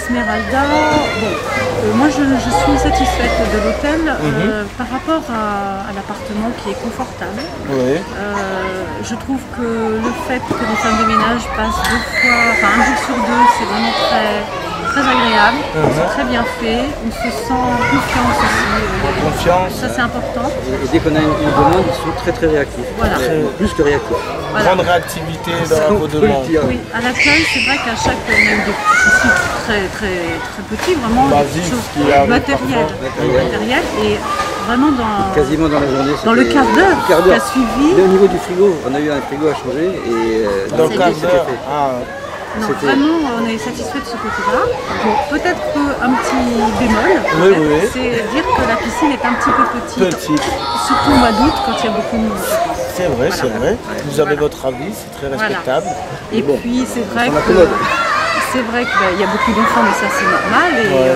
Esmeralda, bon, moi je suis satisfaite de l'hôtel par rapport à l'appartement qui est confortable. Oui. Je trouve que le fait que les femmes de ménage passent 2 fois, enfin 1 jour sur 2, c'est vraiment très agréable, c'est très bien fait, on se sent en confiance aussi. Confiance. Ça c'est important. Et dès qu'on a une demande, ils sont très réactifs. Voilà. Plus que réactifs. Voilà. Grande réactivité dans vos demandes. Oui, à l'accueil, c'est vrai qu'à chaque, on a eu des soucis très petits, vraiment des choses matérielles et vraiment quasiment dans la journée. Dans le quart d'heure qui a suivi. Et au niveau du frigo, on a eu un frigo à changer et dans le quart d'heure. Non, vraiment, on est satisfait de ce côté-là. Bon, peut-être qu'un petit bémol, c'est dire que la piscine est un petit peu petite. Surtout au mois d'août, quand il y a beaucoup de monde. C'est vrai, c'est vrai. Vous avez votre avis, c'est très respectable. Et puis, c'est vrai qu'il y a beaucoup d'enfants, mais ça, c'est normal. Et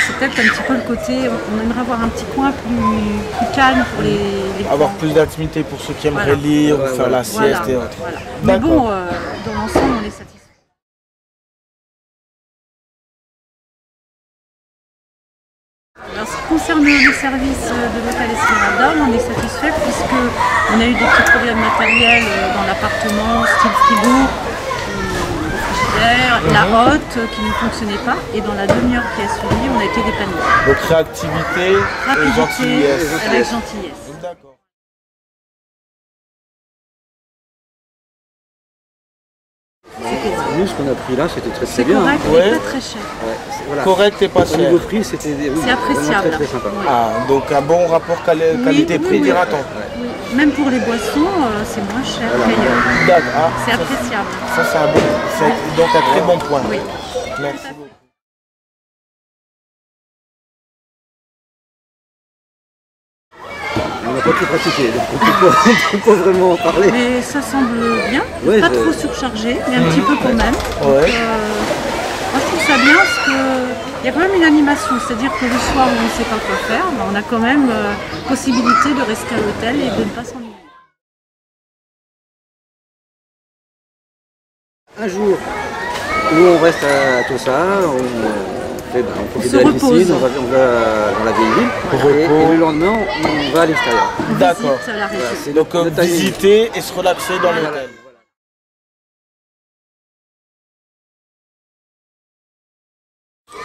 c'est peut-être un petit peu le côté, on aimerait avoir un petit coin plus calme pour les avoir plus d'intimité pour ceux qui aimeraient lire ou faire la sieste et autres. Voilà. Mais bon, dans l'ensemble, on est satisfait. Alors, ce qui concerne le service de l'hôtel Esmeralda, on est satisfait puisqu'on a eu des petits problèmes matériels dans l'appartement, style frigo, la hotte qui ne fonctionnait pas, et dans la demi-heure qui a suivi, on a été dépannés. Donc réactivité et gentillesse. Avec gentillesse. D'accord. Nous, ce qu'on a pris là, c'était très bien. C'est correct, et pas très cher. Voilà. Correct et pas cher. Au niveau prix, c'était appréciable. Très sympa. Oui. Donc un bon rapport qualité-prix, dira-t-on. Oui. Même pour les boissons, c'est moins cher qu'ailleurs. D'accord. C'est appréciable. Ça, c'est donc un très bon point. Oui. Merci beaucoup. On n'a pas tout pratiqué, donc on ne peut pas vraiment en parler. Mais ça semble bien, pas trop surchargé, mais un petit peu quand même. Ouais. Moi je trouve ça bien parce qu'il y a quand même une animation, c'est-à-dire que le soir où on ne sait pas quoi faire, on a quand même possibilité de rester à l'hôtel et de ne pas s'ennuyer. Un jour où on reste à Tossa, on profite de la piscine, on va dans la vieille ville, et le lendemain on va à l'extérieur. D'accord. Donc visiter et se relaxer dans l'hôtel.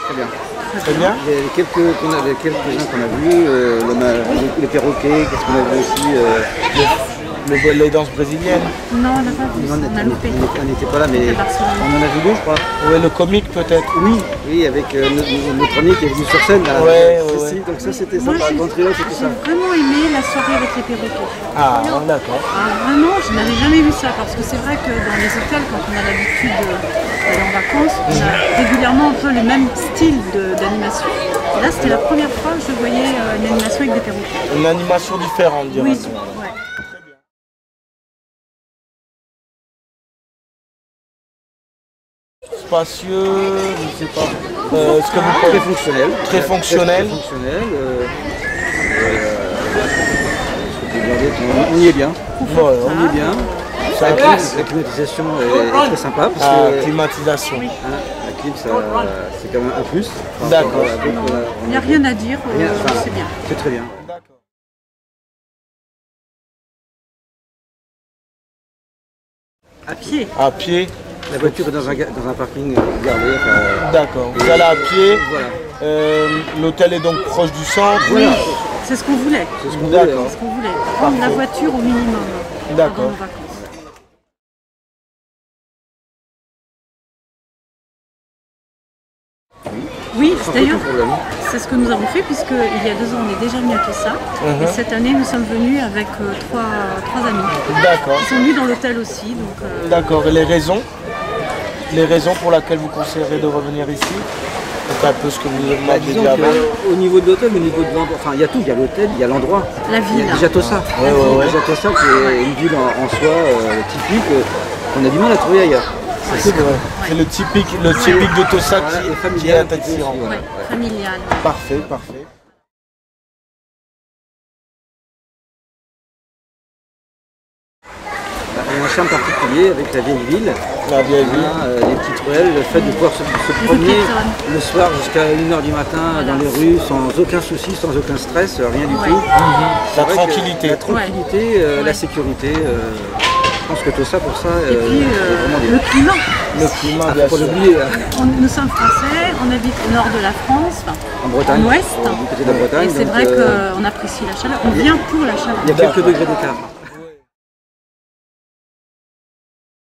Très bien. Très bien. Il y a quelques-uns qu'on a vus, les perroquets, qu'est-ce qu'on a vu aussi Les danses brésiliennes. Non, on n'a pas vu, on a loupé. On n'était pas là, mais on en a vu 2, je crois. Oui, le comique peut-être. Oui, avec notre ami qui est venu sur scène là. Donc ça c'était sympa. J'ai vraiment aimé la soirée avec les perroquets. Ah, d'accord. Vraiment, je n'avais jamais vu ça, parce que c'est vrai que dans les hôtels, quand on a l'habitude d'aller en vacances, on a régulièrement un peu le même style d'animation. Et là, c'était la première fois que je voyais une animation avec des perroquets. Une animation différente, dirais-je. Oui, ouais. Spacieux, je ne sais pas. Ce que vous très fonctionnel. Très fonctionnel. On y est bien. Voilà. On y est bien. La climatisation est très sympa. Climatisation. La clim, c'est quand même un plus. D'accord. Il n'y a rien à dire, c'est bien. C'est très bien. À pied. À pied. La voiture est dans un parking gardé. D'accord. Vous allez à pied. Voilà. L'hôtel est donc proche du centre. Oui, c'est ce qu'on voulait. C'est ce qu'on voulait. Prendre la voiture au minimum. D'accord. Oui, d'ailleurs, c'est ce que nous avons fait, puisqu'il y a 2 ans, on est déjà venu à Tossa. Et cette année, nous sommes venus avec trois amis. D'accord. Ils sont venus dans l'hôtel aussi. D'accord. Et les raisons pour lesquelles vous conseillerez de revenir ici? C'est un peu ce que vous m'avez dit avant. Au niveau de l'hôtel, au niveau de l'endroit, enfin il y a tout, il y a l'hôtel, il y a l'endroit. La ville. Il y a déjà Tossa. Déjà Tossa qui est une ville en soi typique qu'on a du mal à trouver ailleurs. C'est vrai. C'est le typique de Tossa qui est attirant. Ouais, familial. Parfait, parfait. Il y a un charme particulier avec la vieille ville. La vieille ville. Les petites ruelles, le fait de pouvoir se promener le soir jusqu'à 1h du matin dans les rues sans aucun souci, sans aucun stress, rien du tout. La tranquillité. La tranquillité, la sécurité. Je pense que tout ça, pour ça, et puis, vraiment bien. le climat. Le climat, bien sûr. Nous sommes français, on habite au nord de la France, en Bretagne, en ouest. du côté de la Bretagne. Et c'est vrai qu'on apprécie la chaleur, on vient pour la chaleur. Il y a quelques degrés d'écart.